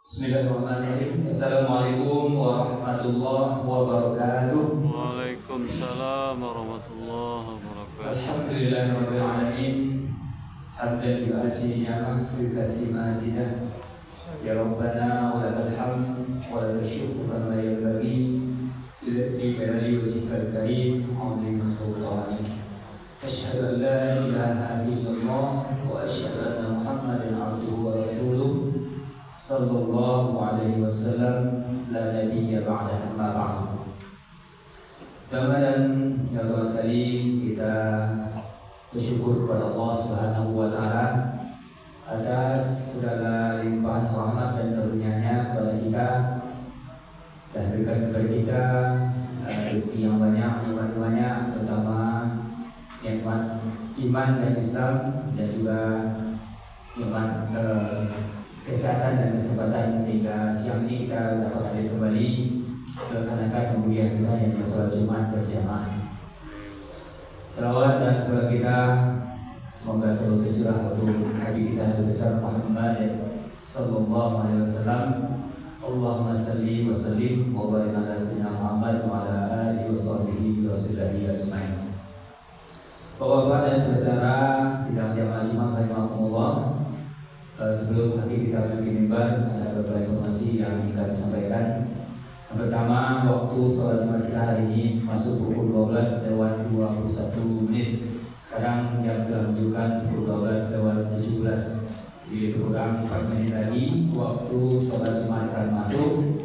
Bismillahirrahmanirrahim. Assalamualaikum warahmatullahi wabarakatuh. Waalaikumsalam warahmatullahi wabarakatuh. Alhamdulillahirabbil alamin. Hamdan yu'asi ni'amah yukasi mazidah. Ya Rabbana wa lakal hamd wa lakal syukru kama yanbaghi li jalali wajhikal karim azim sultanik. Asyhadu an la ilaha illallah wa asyhadu anna Muhammadan abduhu wa rasuluh. Sallallahu alaihi wasallam la nabiyya ba'da amma ba'd. Dan yang telah sekali kita bersyukur kepada Allah Subhanahu wa taala atas segala limpahan rahmat dan karunia-Nya kepada kita dan berikan kepada kita rezeki yang banyak, nikmat banyak, terutama nikmat iman dan Islam dan juga nikmat kesehatan dan kesempatan sehingga siang ini kita dapat hadir kembali melaksanakan kuliah kita yang sholat Jumat berjamaah. Salawat dan salam kita semoga selalu tercurah untuk Nabi kita Nabi besar Muhammad sallallahu alaihi wasallam. Allahumma salli wa sallim wa barik ala sayyidina Muhammad wa ala alihi wa sahbihi wa sahbihi ajmain. Bapak-bapak dan saudara sidang jamaah Jumat rahimakumullah. Sebelum nanti kita memiliki mimbar, ada beberapa informasi yang ingin kami sampaikan. Yang pertama, waktu sholat Jumat kita hari ini masuk pukul 12:21. Sekarang jam telah menunjukkan pukul 12:17. Jadi kurang 4 menit lagi waktu sholat Jumat akan masuk.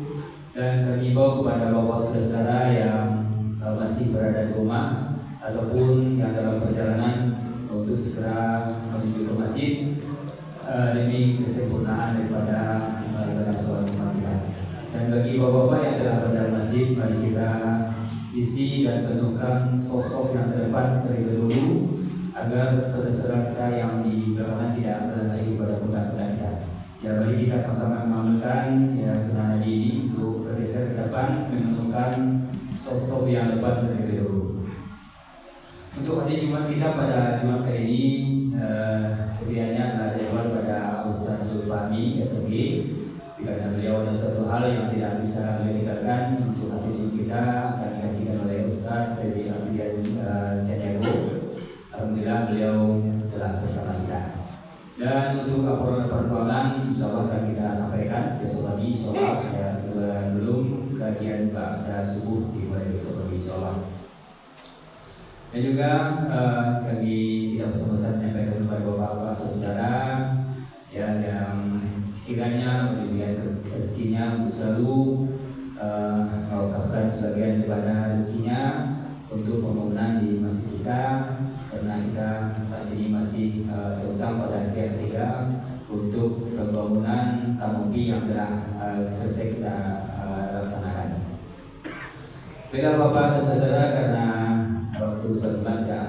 Dan kami himbau kepada bapak saudara yang masih berada di rumah ataupun yang dalam perjalanan untuk segera menuju ke masjid demi kesempurnaan daripada ibadah sholat Jumat kita. Dan bagi bapak-bapak yang telah berada di masjid, mari kita isi dan penuhkan sosok yang terdepan terlebih dahulu agar saudara-saudara kita yang di belakangan tidak melalui ibadah bulan kita. Ya, mari kita sama-sama mengamalkan ya sunnah Nabi ini untuk bergeser ke depan menemukan sosok yang depan terlebih dahulu. Untuk hari Jumat kita pada Jumat kali ini sedianya adalah jadwal pada Ustaz Zulfahmi SMG, karena beliau ada suatu hal yang tidak bisa beliau tinggalkan untuk hari Jumat kita akan digantikan oleh Ustaz dari Abdian Caniago. Alhamdulillah beliau telah bersama kita. Dan untuk laporan perkembangan insyaallah akan kita sampaikan besok pagi insyaallah ya sebelum kajian pada subuh dimulai besok pagi insyaallah. Dan juga kami tidak bosan-bosan menyampaikan kepada bapak-bapak saudara ya yang sekiranya diberikan rezekinya untuk selalu mewakafkan sebagian daripada rezekinya untuk pembangunan di masjid kita, karena kita saat ini masih terutang pada pihak ketiga untuk pembangunan kanopi yang telah selesai kita laksanakan. Baiklah bapak dan saudara, karena waktu sholat tidak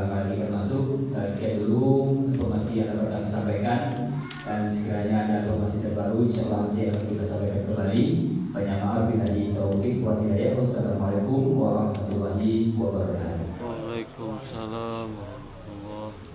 lagi akan masuk, sekian dulu informasi yang dapat kami sampaikan, dan sekiranya ada informasi terbaru insyaallah nanti akan kita sampaikan kembali. Banyak maaf bila taufik wa hidayah. Wassalamualaikum warahmatullahi wabarakatuh. Waalaikumsalam warahmatullahi wabarakatuh.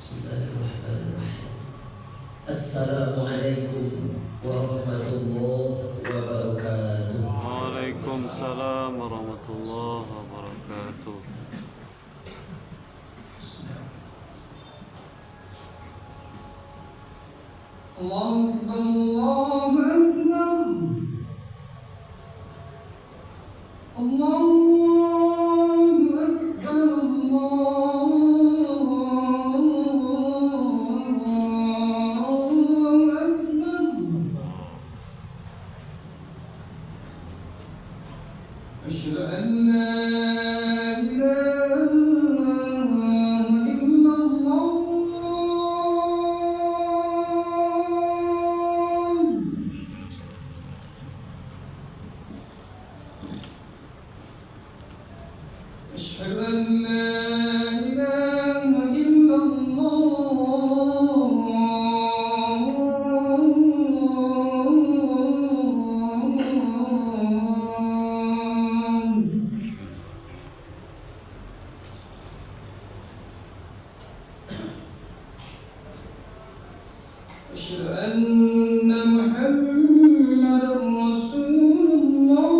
Bismillahirrahmanirrahim. Assalamualaikum warahmatullahi wabarakatuh. Waalaikumsalam warahmatullahi wabarakatuh. Allahu Akbar, Allahu Akbar. Allahu Akbar, Allahu Akbar. Asyhadu an la ilaha illallah. أشهد أن لا إله إلا الله. أشهد أن محمدا رسول الله.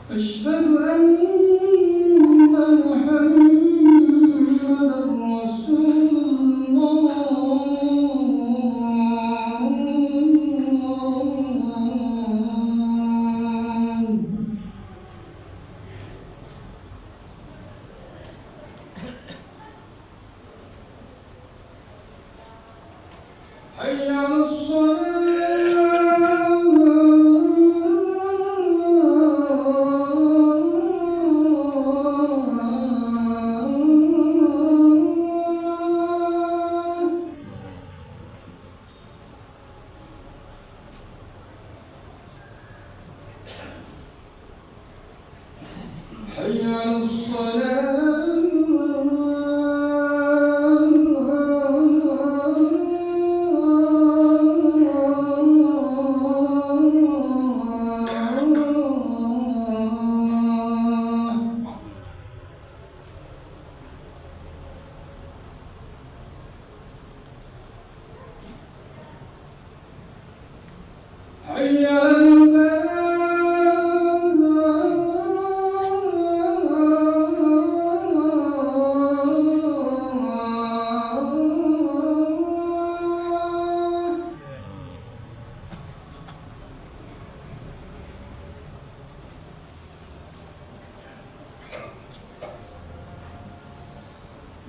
أشهد أن محمدا رسول الله. حي على الصلاة. حي على الصلاة. حي على الفلاح.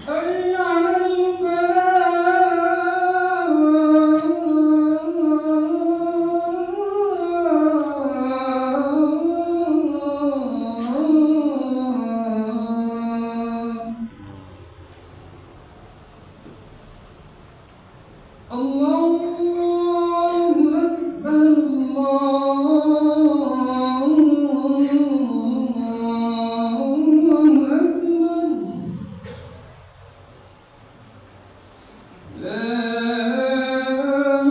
حي على الفلاح. الله أكبر، الله أكبر. لا إله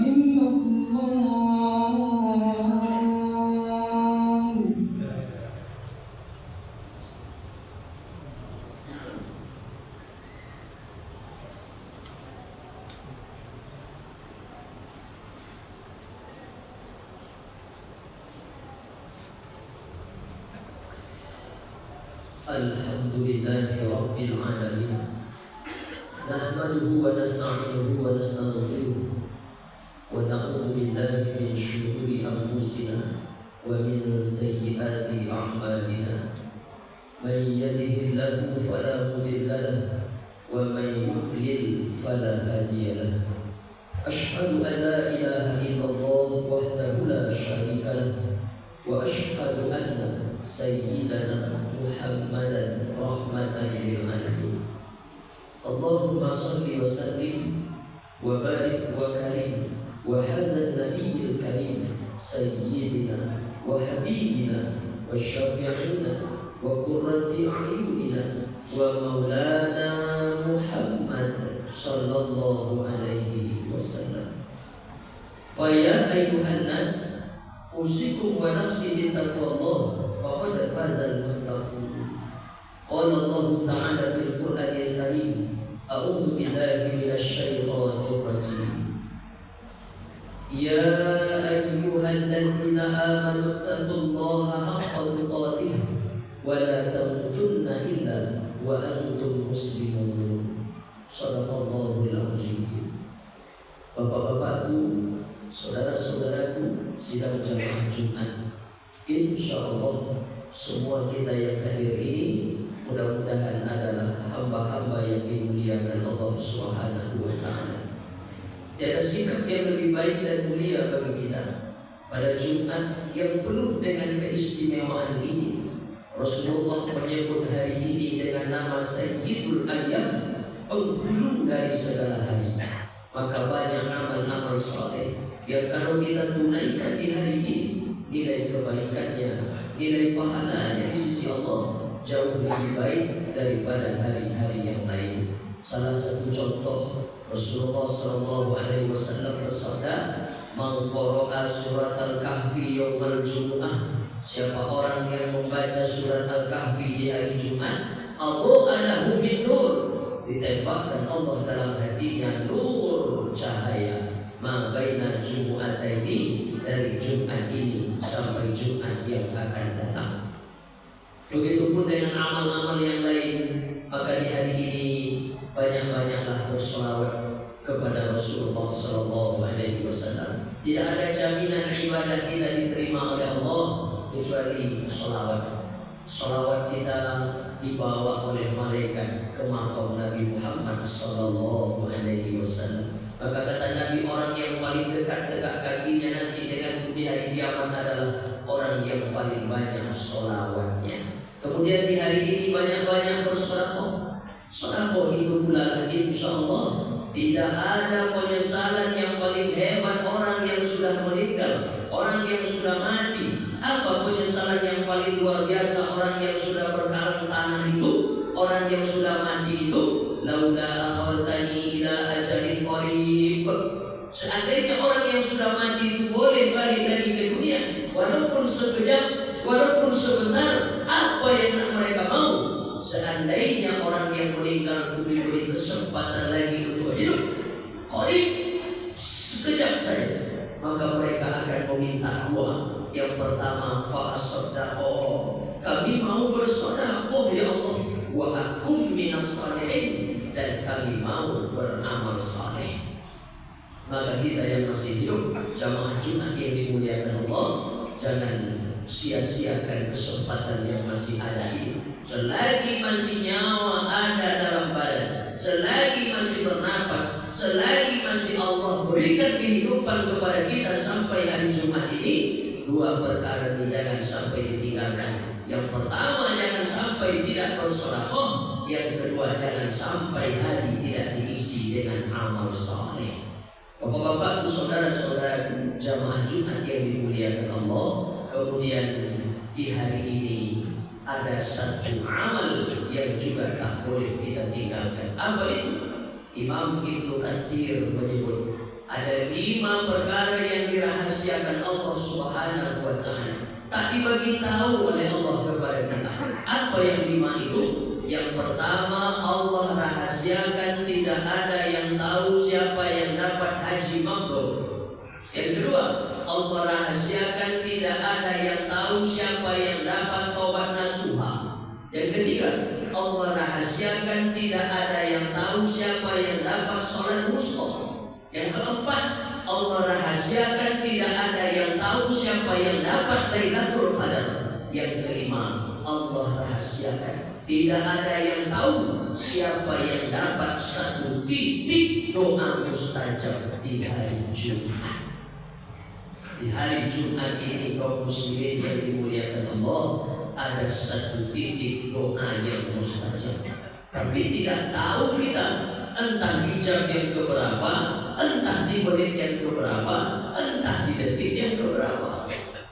إلا الله. Alhamdulillahi Rabbil Alamin. Nahmaduhu wa nasta'inuhu wa nastaghfiruh wa na'udzu billahi min shururi anfusina wa min sayyiati a'malina. Man yahdihillahu fala mudilla lahu wa man yudlil fala hadiya lahu. Ashhadu an la ilaha illallah wahdahu la syarika lahu wa ashhadu anna sayyidana Muhammadan rahmatan lil alamin. Allahumma salli wa sallim wa barik wa karim wa hadha nabiyil karim sayyidina وشفيعنا وقرة أعيننا ومولانا محمد صلى الله عليه وسلم. فيا أيها الناس أوصيكم ونفسي بتقوى الله فقد فاز المتقون. قال الله تعالى في القرآن الكريم: أعوذ بالله من الشيطان الرجيم. يا أيها الذين آمنوا اتقوا الله حق تقاته ولا تموتن إلا وأنتم مسلمون. Shadaqallahul azim. Bapak-bapakku, saudara-saudaraku, sidang jamaah Jumat. Insyaallah semua kita yang hadir ini mudah-mudahan adalah hamba-hamba yang dimuliakan Allah Subhanahu wa taala. Tiada sikap yang lebih baik dan mulia bagi kita pada Jumat yang penuh dengan keistimewaan ini. Rasulullah menyebut hari ini dengan nama Sayyidul Ayyam, penghulu dari segala hari. Maka banyak amal-amal saleh yang kalau kita tunaikan di hari ini, nilai kebaikannya, nilai pahalanya di sisi Allah jauh lebih baik daripada hari-hari yang lain. Salah satu contoh, Rasulullah SAW bersabda, "Man qara'a surat Al-Kahfi yaumal Jum'ah." Siapa orang yang membaca surat Al-Kahfi di hari Jumat, Allah lahu min nur, ditembakkan Allah dalam hatinya nur cahaya. Ma baina Jumu'ataini, dari Jumat ini sampai Jumat yang akan datang. Begitupun dengan amal-amal yang lain. Maka di hari ini banyak-banyaklah bersolawat kepada Rasulullah SAW. Tidak ada jaminan ibadah kita diterima oleh Allah kecuali solawat. Solawat kita dibawa oleh malaikat ke makam Nabi Muhammad SAW. Maka kata Nabi, orang yang paling dekat kakinya nanti dengan di hari kiamat adalah orang yang paling banyak solawatnya. Kemudian di hari ini banyak-banyak bersedekah. Sedekah itu pula insyaallah tidak ada penyesalan yang paling hebat orang yang sudah meninggal, orang yang sudah mati. Apa penyesalan yang paling luar biasa orang yang sudah berkarang tanah itu, orang yang sudah mati itu? Laula akhartani ila ajalin qarib. Seandainya orang yang sudah mati itu boleh balik lagi ke dunia, walaupun sekejap, walaupun sebentar, apa yang nak mereka mau? Seandainya orang yang meninggal itu diberi kesempatan lagi untuk hidup, qarib, sekejap saja, maka mereka akan meminta dua. Yang pertama, fa'asadaqo, kami mau bersedekah ya Allah, wa akum minas salihin, dan kami mau beramal saleh. Maka kita yang masih hidup, jamaah Jumat yang dimuliakan Allah, jangan sia-siakan kesempatan yang masih ada ini. Selagi masih nyawa ada dalam badan, selagi masih bernapas, selagi masih Allah berikan kehidupan kepada kita sampai hari Jumat ini, dua perkara ini jangan sampai ditinggalkan. Yang pertama, jangan sampai tidak bersedekah. Yang kedua, jangan sampai hari tidak diisi dengan amal saleh. Bapak-bapak, saudara-saudara jamaah Jumat yang dimuliakan Allah, kemudian di hari ini ada satu amal yang juga tak boleh kita tinggalkan. Apa itu? Imam Ibnu Katsir menyebut ada 5 perkara yang dirahasiakan Allah Subhanahu wa taala, tak dibagi tahu oleh Allah kepada kita. Apa yang 5 itu? Yang pertama, Allah rahasiakan tidak ada yang tahu siapa yang dapat haji mabrur. Yang kedua, Allah rahasiakan tidak ada yang tahu siapa yang dapat taubat nasuha. Yang ketiga, Allah rahasiakan tidak ada yang tahu siapa yang dapat sholat wusta. Yang keempat, Allah rahasiakan tidak ada yang tahu siapa yang dapat Lailatul Qadar. Yang kelima, Allah rahasiakan tidak ada yang tahu siapa yang dapat satu titik doa mustajab di hari Jumat. Di hari Jumat ini kaum muslimin yang dimuliakan Allah, ada satu titik doa yang mustajab. Tapi tidak tahu kita entah di jam yang keberapa, entah di menit yang keberapa, entah di detik yang keberapa.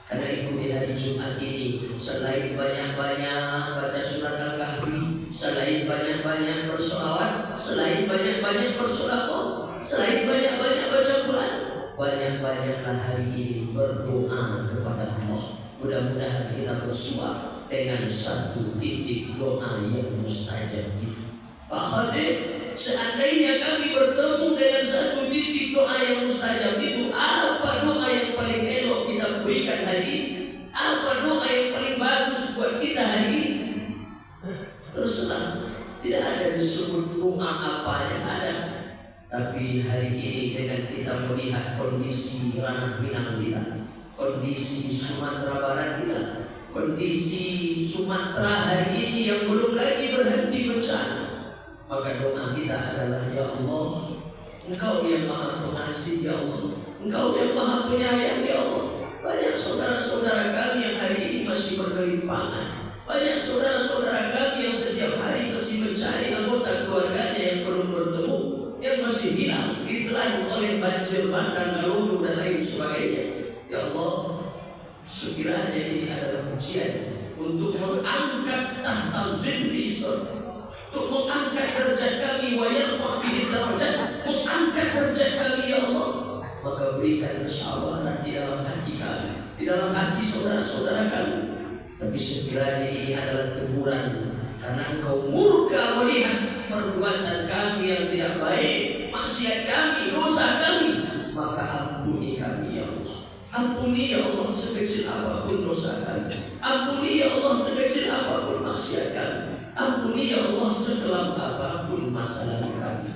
Karena itu di hari Jumat ini selain banyak-banyak baca surat Al-Kahfi, selain banyak-banyak bersolawat, selain banyak-banyak bersolawat, selain banyak-banyak baca Quran, banyak-banyaklah hari ini berdoa kepada Allah. Mudah-mudahan kita bersua dengan satu titik doa yang mustajab itu. Pak Khadir, seandainya kami bertemu dengan satu titik doa yang mustajab itu, apa doa yang paling elok kita berikan hari ini? Apa doa yang paling bagus buat kita hari ini? Terserah, tidak ada disebut doa apa yang ada. Tapi hari ini dengan kita melihat kondisi ranah Minang kita, kondisi Sumatera Barat kita, kondisi Sumatera hari ini yang belum lagi berhenti bencana, maka doa kita adalah, ya Allah, Engkau yang Maha Pengasih, ya Allah, Engkau yang Maha Penyayang, ya Allah. Banyak saudara-saudara kami yang hari ini masih bergelimpangan, banyak saudara-saudara kami yang setiap hari masih mencari anggota keluarganya yang belum bertemu, yang masih hilang, ditelan oleh banjir bandang, galuru dan lain sebagainya. Ya Allah, sekiranya ini adalah ujian untuk mengangkat tahta zilli untuk mengangkat derajat kami, wa yarfa' bihi darajat, mengangkat derajat kami, ya Allah. Maka berikan kesabaran di dalam hati kami, di dalam hati saudara-saudara kami. Tapi sekiranya ini adalah teguran karena Engkau murka melihat perbuatan kami yang tidak baik, maksiat kami, dosa kami, maka ampuni kami, ya Allah. Ampuni, ya Allah, sekecil apapun dosa kami. Ampuni, ya Allah, sekecil apapun maksiat kami. Ampuni, ya Allah, sekelam apapun masa lalu kami.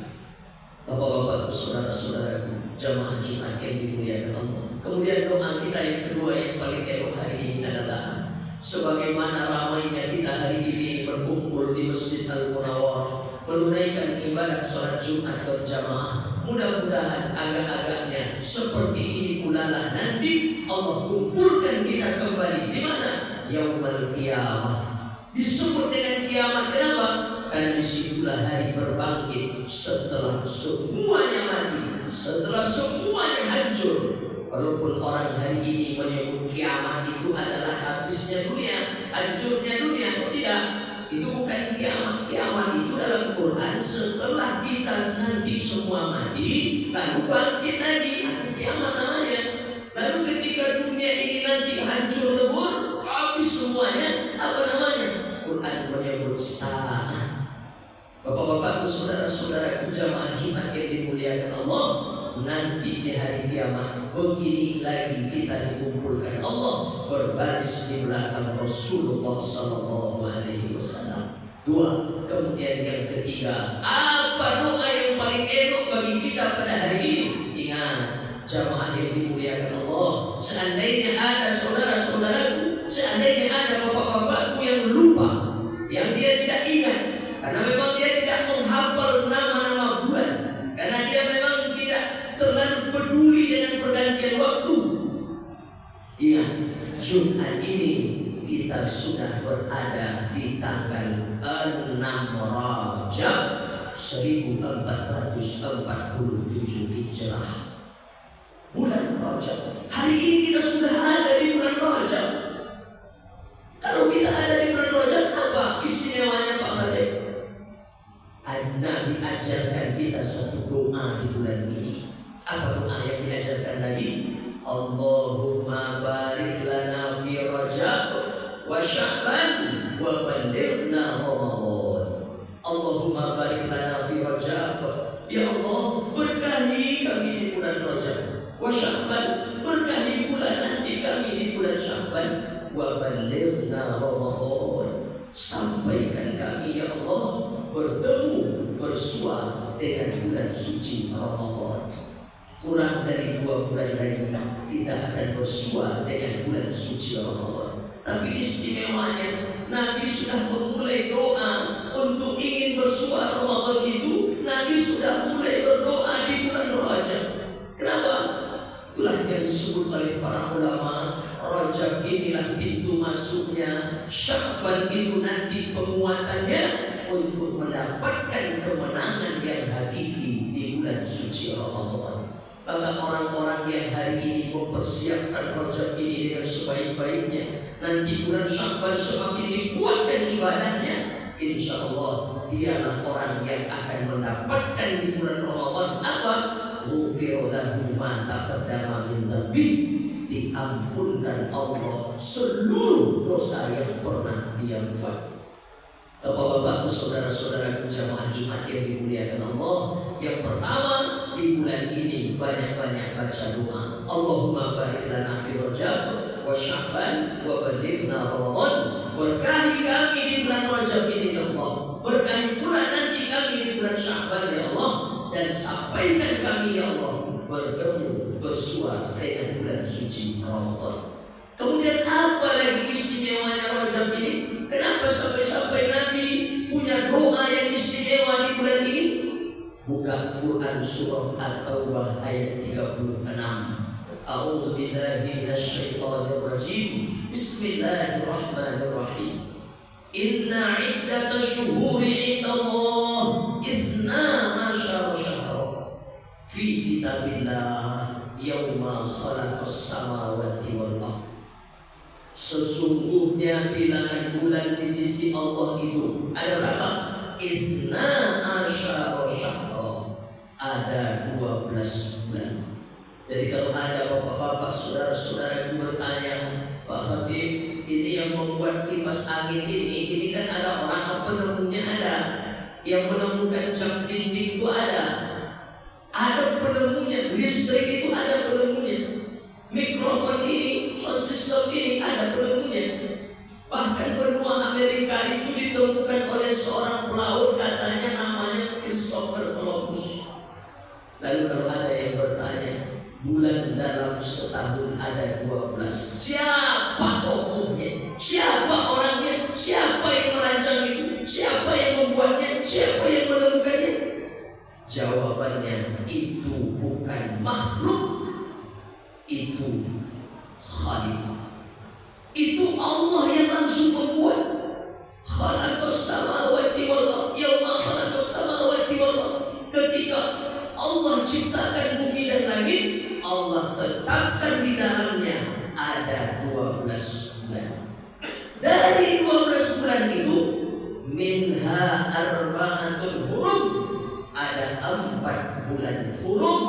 Bapak-bapak, saudara-saudaraku, jamaah Jumat yang dimuliakan Allah. Kemudian doa kita yang kedua yang paling elok hari ini adalah, sebagaimana ramainya kita hari ini berkumpul di Masjid Al-Munawwar menunaikan ibadah sholat Jumat berjamaah, mudah-mudahan agak-agaknya seperti ini pula lah nanti Allah kumpulkan kita kembali di mana? Yaumul Qiyamah. Disebut dengan kiamat kenapa? Karena disitulah hari berbangkit setelah semuanya mati, setelah semuanya hancur. Walaupun orang hari ini menyebut kiamat itu adalah habisnya dunia, hancurnya dunia, tidak. Itu bukan kiamat. Kiamat itu dalam Quran setelah kita nanti semua mati, lalu bangkit lagi, itu kiamat namanya. Lalu ketika dunia ini nanti hancur lebur, habis semuanya, apa namanya? Quran menyebut saat. Bapak-bapak, saudara-saudara jamaah Jumat yang dimuliakan Allah, nanti di hari kiamat begini lagi kita dikumpulkan Allah berbaris di belakang Rasulullah Sallallahu Alaihi Wasallam. Dua, kemudian yang ketiga, apa doa yang paling elok bagi kita pada hari ini? Ingat, jamaah yang dimuliakan Allah, seandainya ada saudara-saudaraku, seandainya ada bapak-bapakku yang lupa, yang dia tidak ingat, karena memang dia tidak menghafal nama-nama bulan, karena dia memang tidak terlalu peduli dengan pergantian waktu. Ingat, Jumat ini kita sudah berada di tanggal 6 Rajab 1447 Hijrah. Bulan Rajab. Hari ini kita sudah ada di bulan Rajab. Kalau kita ada di bulan Rajab, apa istimewanya Pak Khalid? Nabi ajarkan kita satu doa di bulan ini. Apa doa yang diajarkan Nabi? Allahumma barik lana fi Rajab wa Sya'ban wa ballighna Ramadan. Allahumma barik lana fi Rajab. Ya Allah, berkahi kami di bulan Rajab. Wa Sya'ban, berkahi bulan nanti kami di bulan Sya'ban. Wa ballighna Ramadan, sampaikan kami ya Allah bertemu bersua dengan bulan suci Ramadan. Kurang dari 2 bulan lagi kita akan bersua dengan bulan suci Ramadan. Tapi istimewanya Nabi sudah memulai doa untuk ingin bersua Ramadan itu. Nabi sudah mulai berdoa di bulan Rajab. Kenapa? Itulah yang disebut oleh para ulama, Rajab inilah pintu masuknya, Sya'ban itu nanti penguatannya untuk mendapatkan kemenangan yang hakiki di bulan suci Ramadan. Maka orang-orang yang hari ini mempersiapkan Rajab ini dengan sebaik-baiknya, nanti bulan Sya'ban semakin dikuatkan ibadahnya, insya Allah dialah orang yang akan mendapatkan di bulan Ramadan apa? Ghufira lahu ma taqaddama min dzambi, diampunkan Allah seluruh dosa yang pernah dia buat. Bapak-bapak, saudara-saudara jamaah Jumat yang dimuliakan Allah, yang pertama di bulan ini banyak-banyak baca doa. Allahumma barik lana fi Rajab wa Sya'ban wa balighna Ramadan. Berkahi kami di bulan Rajab ini ya Allah. Berkahi pula nanti kami di bulan Sya'ban ya Allah, dan sampaikan kami ya Allah bertemu bersua dengan bulan suci Ramadan. Kemudian apa lagi istimewanya Rajab ini? Kenapa sampai-sampai Nabi punya doa yang istimewa di bulan ini? Buka Quran surah At-Taubah ayat 36. A'udzu billahi minasyaitonir rajim. Bismillahirrahmanirrahim. Inna 'iddatash syuhuri 'indallah 12 syahra fi kitabillah yauma khalaqas samawati wal ardh. Sesungguhnya bilangan bulan di sisi Allah itu ada berapa? 12 syahra, ada 12 bulan. Jadi kalau ada bapak-bapak, saudara-saudara yang bertanya, Pak Habib, ini yang membuat kipas angin ini kan ada orang penemunya, ada yang menemukan jam dinding itu ada penemunya, listrik itu ada penemunya, mikrofon ini, sound system ini ada penemunya. Bahkan benua Amerika itu ditemukan oleh seorang pelaut, katanya namanya Christopher Columbus. Lalu kalau ada yang bertanya, bulan dalam setahun ada 12, siapa tokohnya? Siapa orangnya? Siapa yang merancang itu? Siapa yang membuatnya? Siapa yang menemukannya? Jawabannya, itu bukan makhluk, itu Khaliq. Itu Allah yang langsung membuat. Khalaqas samawati wal ardh, yauma khalaqas samawati wal ardh. Ketika Allah ciptakan bumi dan langit, Allah tetapkan di dalamnya ada 12 bulan. Dari 12 bulan itu, minha arba'atun hurum, ada 4 bulan hurum.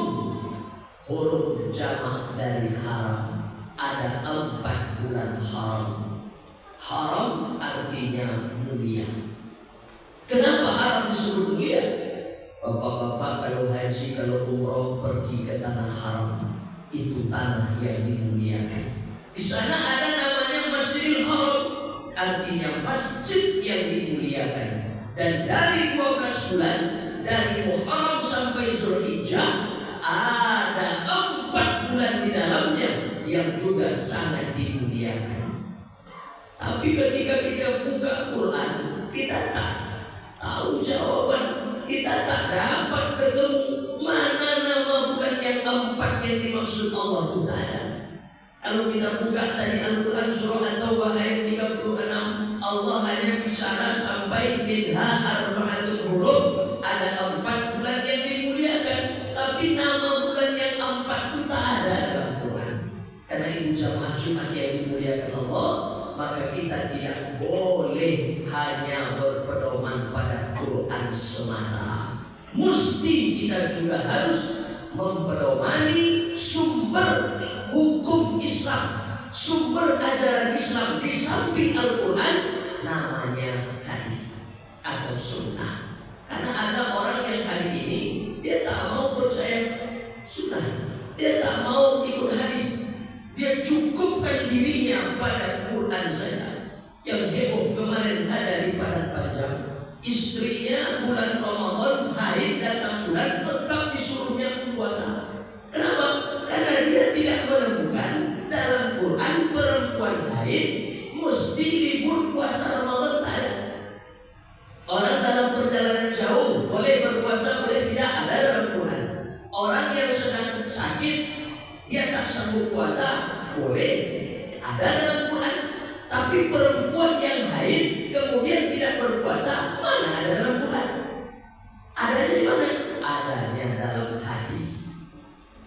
Hurum jamak dari haram. Ada 4 bulan haram. Haram artinya mulia. Kenapa haram disebut mulia? Bapak-bapak kalau haji, kalau umroh pergi ke tanah haram, itu tanah yang dimuliakan. Di sana ada namanya Masjidil Haram, artinya masjid yang dimuliakan. Dan dari 12 bulan, dari Muharram sampai Zulhijjah, ada 4 bulan di dalamnya yang juga sangat dimuliakan. Tapi ketika kita buka Quran, kita tak tahu jawaban, kita tak dapat ketemu mana nama bulan yang 4 yang dimaksud Allah Ta'ala. Kalau kita buka tadi Al-Quran surah At-Taubah ayat 36, Allah hanya bicara sampai minha arba'atun hurum, ada 4 bulan yang dimuliakan. Tapi nama bulan yang 4 itu tak ada dalam Quran. Karena itu jamaah Jumat yang dimuliakan Allah, maka kita tidak boleh hanya berpedoman pada Quran semata. Mesti kita juga harus mempedomani sumber hukum Islam, sumber ajaran Islam di samping Al-Quran, namanya hadis atau sunnah. Karena ada orang yang hari ini dia tak mau percaya sunnah, dia tak mau ikut hadis, dia cukupkan dirinya pada Quran saja. Yang heboh kemarin ada di Padang Panjang, istrinya bulan Ramadan, haid datang bulan, tetap disuruhnya puasa. Kenapa? Karena dia tidak menemukan dalam Quran perempuan haid mesti libur puasa Ramadan. Orang dalam perjalanan jauh boleh berpuasa, boleh tidak, ada dalam Quran. Orang yang sedang sakit, dia tak sanggup puasa, boleh, ada dalam Quran. Tapi perempuan yang haid kemudian tidak berpuasa, mana ada dalam Quran? Adanya di mana? Adanya dalam hadis.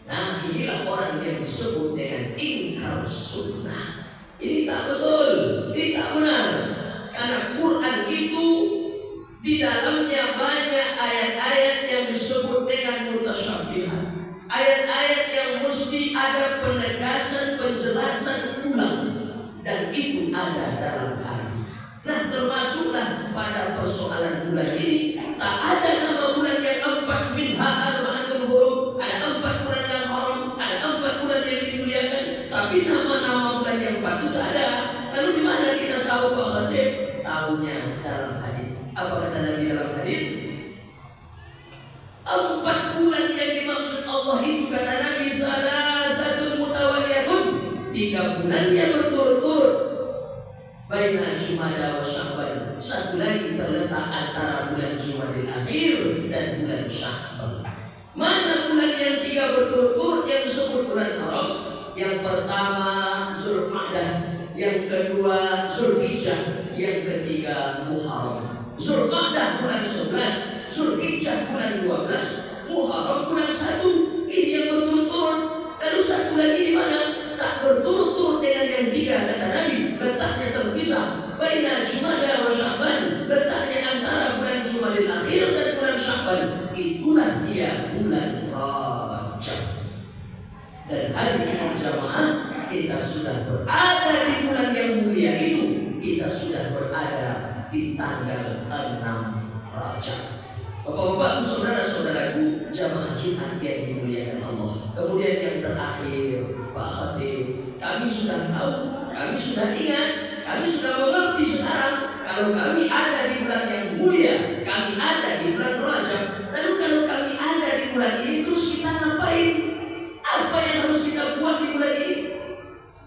Nah, inilah orang yang disebut dengan ingkar sunnah. Ini tak betul. pada persoalan bulan ini. Tak ada nama bulan yang 4 minha arba'atul hurum. Ada 4 bulan yang haram, ada 4 bulan yang dimuliakan, tapi nama-nama bulan yang 4 itu tak ada. Lalu di mana kita tahu Pak Khatib? Tahunya dalam hadis. Apa kata Nabi dalam hadis? 4 bulan yang dimaksud Allah itu kata Nabi salasatul mutawaliyatun, 3 bulan yang berturut-turut. Baina Jumada wa Sya'ban, 1 lagi terletak antara bulan Jumadil Akhir dan bulan Sya'ban. Mana bulan yang 3 berturut-turut yang disebut bulan haram? Yang pertama Zulqa'dah, yang kedua Zulhijjah, yang ketiga Muharram. Zulqa'dah bulan 11, Zulhijjah bulan 12, Muharram bulan 1. Ini yang berturut-turut. Lalu 1 lagi di mana? Tak berturut-turut dengan yang 3 kata Nabi, letaknya terpisah. Baina Jumada wa Sya'ban, letaknya antara bulan Jumadil Akhir dan bulan Sya'ban. Itulah dia bulan Rajab. Dan hari ini jamaah, kita sudah berada di bulan yang mulia itu. Kita sudah berada di tanggal 6 Rajab. Bapak-bapak, saudara-saudaraku, jamaah Jumat yang dimuliakan Allah. Kemudian yang terakhir, Pak Khatib, kami sudah tahu, kami sudah ingat, kami sudah mengerti sekarang kalau kami ada di bulan yang mulia, kami ada di bulan Rajab. Lalu kalau kami ada di bulan ini, terus kita ngapain? Apa yang harus kita buat di bulan ini?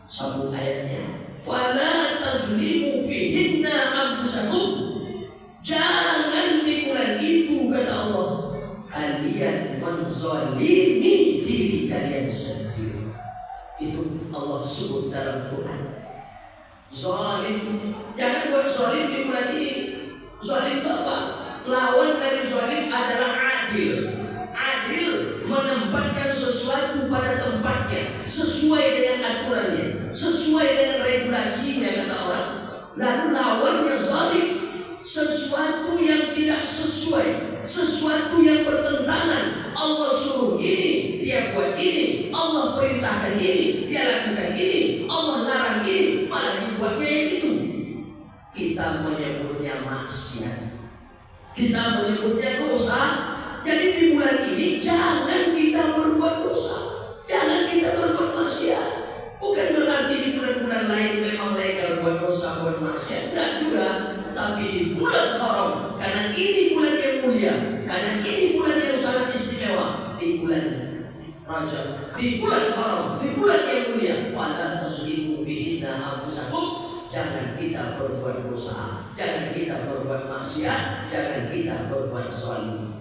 Sambung ayatnya, fala tazlimu fihinna anfusakum. Jangan di bulan itu kata Allah kalian menzalimi diri kalian sendiri. Itu Allah sebut dalam Quran. Zalim, jangan buat zalim di bulan ini. Zalim itu apa? Lawan dari zalim adalah adil. Adil menempatkan sesuatu pada tempatnya, sesuai dengan aturannya, sesuai dengan regulasinya kata orang. Lalu lawannya zalim, sesuatu yang tidak sesuai, sesuatu yang bertentangan. Allah suruh ini, dia buat ini. Allah perintahkan ini, dia lakukan ini. Allah larang ini, malah dibuatnya yang itu. Kita menyebutnya maksiat, kita menyebutnya dosa. Jadi di bulan ini jangan kita berbuat dosa, jangan kita berbuat maksiat. Bukan berarti di bulan-bulan lain memang legal buat dosa, buat maksiat, tidak juga. Tapi di bulan haram, karena ini bulan yang mulia, karena ini bulan yang sangat istimewa, di bulan Rajab, di bulan haram, di bulan yang mulia, fala tazlimu fihinna anfusakum. Jangan kita berbuat dosa, jangan kita berbuat maksiat, jangan kita berbuat zalim.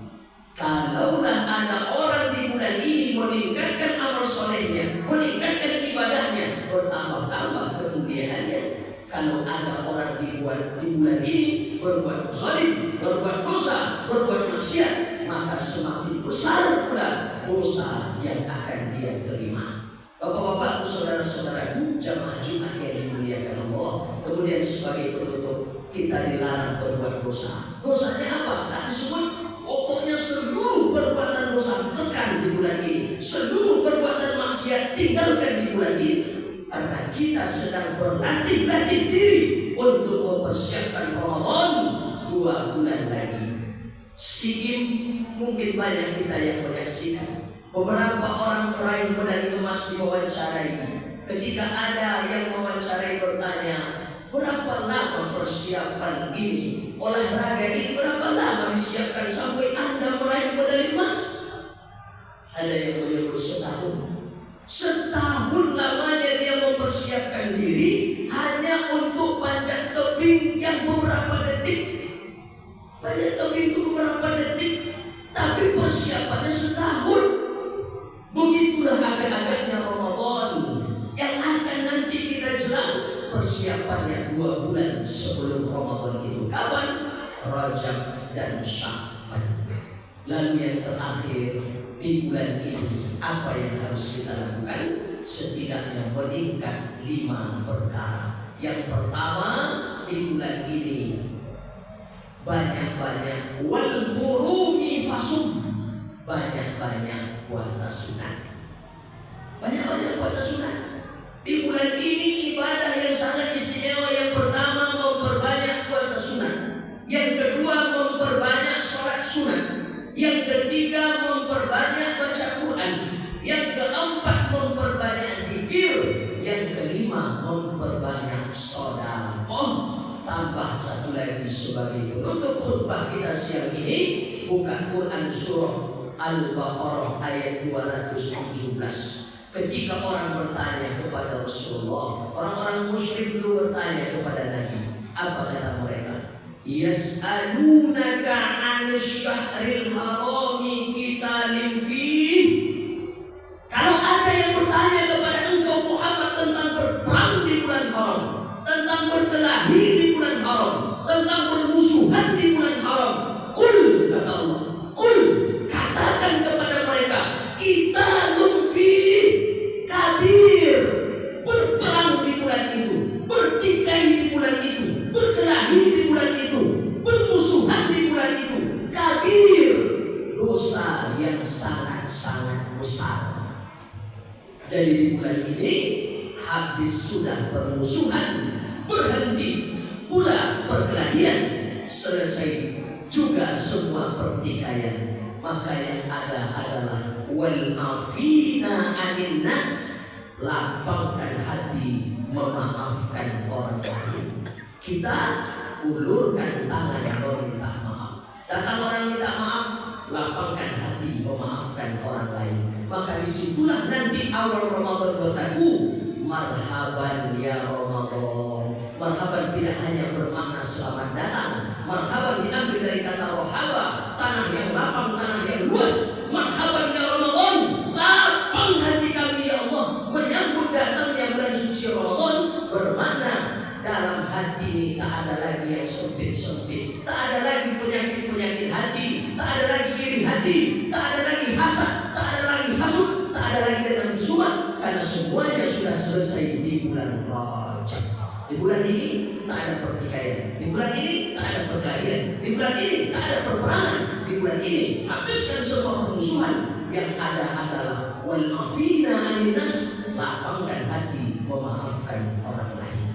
Kalaulah ada orang di bulan ini meningkatkan amal solehnya, meningkatkan ibadahnya, bertambah-tambah kemuliaannya. Kalau ada orang di bulan ini berbuat zalim, berbuat dosa, berbuat maksiat, maka semakin besar pula dosa yang akan dia terima. Bapak-bapak, saudara-saudaraku, jamaah Jumat yang dimuliakan Allah. Kemudian sebagai penutup, kita dilarang berbuat dosa. Dosanya apa? Tak disebut. Pokoknya seluruh perbuatan dosa tekan di bulan ini, seluruh perbuatan maksiat tinggalkan di bulan ini. Karena kita sedang berlatih-latih diri untuk mempersiapkan Ramadan 2 bulan lagi. SEA Games mungkin banyak kita yang menyaksikan. Beberapa orang meraih medali emas diwawancarai. Ketika ada yang mewawancarai bertanya, berapa lama persiapan ini? Olahraga ini berapa lama disiapkan sampai Anda meraih medali emas? Ada yang menyebut setahun. Setahun lamanya dia mempersiapkan diri hanya untuk panjat tebing yang beberapa detik. Panjat tebing itu beberapa detik, tapi persiapannya setahun. Begitulah agak-agaknya Ramadan yang akan nanti kita jelang. Persiapannya 2 bulan sebelum Ramadan itu. Kapan? Rajab dan Sya'ban. Lalu yang terakhir, di bulan ini apa yang harus kita lakukan? Setidaknya meningkat 5 perkara. Yang pertama, di bulan ini banyak-banyak wal quruni fasum, banyak-banyak puasa sunat. Banyak-banyak puasa sunat. Di bulan ini ibadah yang sangat istimewa. Yang pertama, memperbanyak puasa sunat. Yang sebagai penutup khutbah kita siang ini, buka Quran surah Al-Baqarah ayat 217. Ketika orang bertanya kepada Rasulullah, orang-orang musyrik dulu bertanya kepada Nabi, apa kata mereka? Yas'alunaka 'anil syahril harami qitalin fihi. Kalau ada yang bertanya kepada engkau Muhammad tentang berperang di bulan haram, tentang berkelahi di bulan haram, tentang bermusuhan di bulan haram, kul, kata Allah, kul, katakan kepada mereka, qitalun fihi kabir. Berperang di bulan itu, bertikai di bulan itu, berkelahi di bulan itu, bermusuhan di bulan itu, kabir, dosa yang sangat-sangat besar. Jadi di bulan ini habis sudah permusuhan, berhenti pula perkelahian, selesai juga semua pertikaian. Maka yang ada adalah wal afina anin nas, lapangkan hati memaafkan orang lain. Kita ulurkan tangan meminta maaf. Datang orang minta maaf, lapangkan hati memaafkan orang lain. Maka disitulah nanti awal Ramadan berlaku. Marhaban ya Ramadan. Marhaban tidak hanya bermakna selamat datang. Marhaban diambil dari kata rohaba, tanah yang lapang, tanah yang luas. Marhaban ya Ramadan, lapang hati kami ya Allah menyambut datangnya bulan suci Ramadan. Bermakna dalam hati ini tak ada lagi yang sempit-sempit, tak ada lagi penyakit-penyakit hati, tak ada lagi iri hati, tak ada lagi hasad, tak ada lagi hasud, tak ada lagi dendam musuhan, karena semuanya sudah selesai di bulan Rajab. Di bulan ini tak ada pertikaian, di bulan ini tak ada perkelahian, di bulan ini tak ada perperangan, di bulan ini habiskan semua permusuhan. Yang ada adalah wal afina anin nas, lapangkan hati memaafkan orang lain.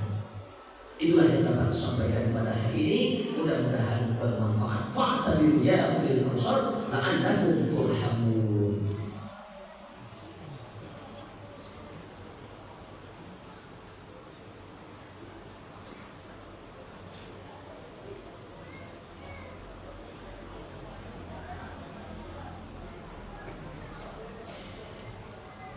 Itulah yang dapat disampaikan pada hari ini. Mudah-mudahan bermanfaat. Fa'tabiru ya ulil absar la'allakum turhamun.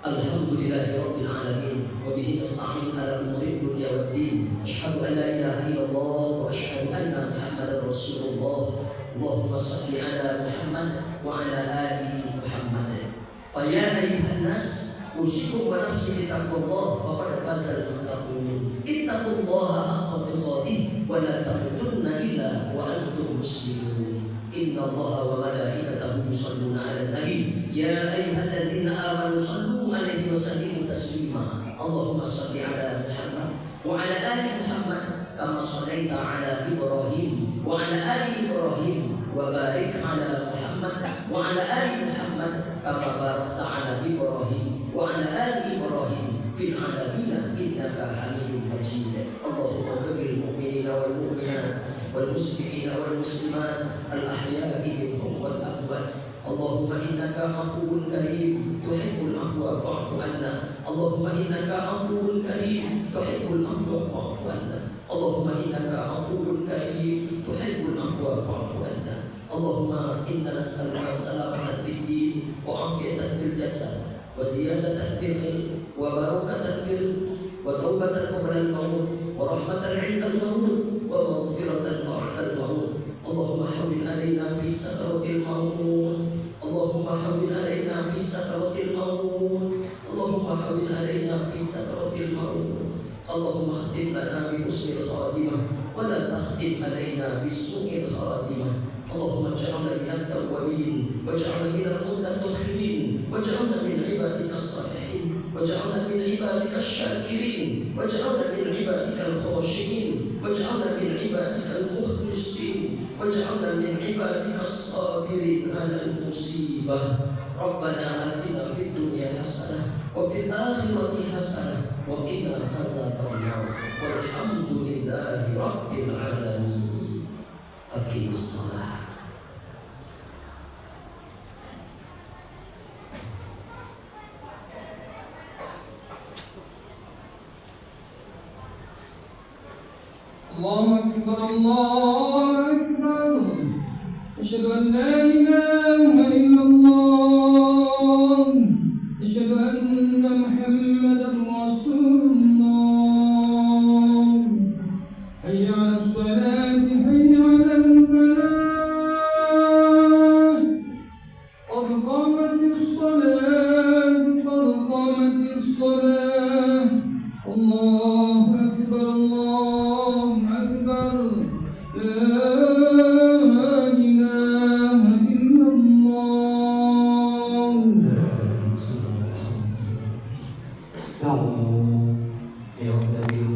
Alhamdulillahirabbil alamin wa bihi nasta'in ala umuri dunya waddin. Asyhadu an la ilaha illallah wa asyhadu anna Muhammadar Rasulullah. Allahumma shalli ala Muhammad wa ala ali Muhammad. Fa ya ayyuhan nas, usikum wa nafsi bittaqwallah wa qad fazal muttaqun. Ittaqullaha haqqa tuqatih wa la tamutunna illa wa antum muslimun. Inna Allaha wa malaikatahu yusholluna 'alan nabi ya ayyuhalladzina amanu shallu 'alaihi wa sallimu taslima. Allahumma shalli 'ala Muhammad wa 'ala ali Muhammad kama shallaita 'ala Ibrahim wa 'ala ali Ibrahim wa barik 'ala Muhammad wa 'ala ali Muhammad kama barakta 'ala Ibrahim wa 'ala ali Ibrahim fil 'alamin innaka Hamidum Majid. Allahumma ighfir lil mu'minina wal mu'minat wal muslimina wal muslimat al ahya'i minhum wal amwat. Allahumma innaka 'afuwun karim tuhibbul 'afwa fa'fu 'anna. Allahumma innaka 'afuwun karim tuhibbul 'afwa fa'fu 'anna. Allahumma innaka 'afuwun karim tuhibbul 'afwa fa'fu 'anna. Allahumma inna nas'aluka salamatan fid din wa 'afiyatan fil jasad wa ziyadatan fil ilm wa barakatan fil rizq wa taubatan qabla al-maut wa rahmatan 'inda al-maut wa maghfiratan ba'da al-maut. Allahumma hawwin 'alaina fi sakratil maut. Allahumma hawwin 'alaina fi sakratil maut. Allahumma hawwin 'alaina fi sakratil maut. Allahumma khtim lana bi husnil khatimah wa la takhtim 'alaina bi su'il khatimah. Allahumma ij'alna minat tawwabin waj'alna minal mutatahhirin waj'alna min 'ibadika as-salihin waj'alna min 'ibadika asy-syakirin waj'alna min 'ibadika al-khashiyin waj'alna min 'ibadika al-mukhlisin waj'alna min 'ibadika as-sabirin 'ala al-musibah. Rabbana atina fid dunya hasanah wa fil akhirati hasanah wa qina adzabannar. Walhamdulillahi rabbil alamin. Aqimus shalah. الله أكبر الله أكبر أشهد أن لا إله إلا الله أشهد أن محمدا رسول الله حي على الصلاة حي على الفلاح قد قامت الصلاة قد قامت الصلاة الله أكبر الله أكبر لا إله إلا الله استووا يعتدل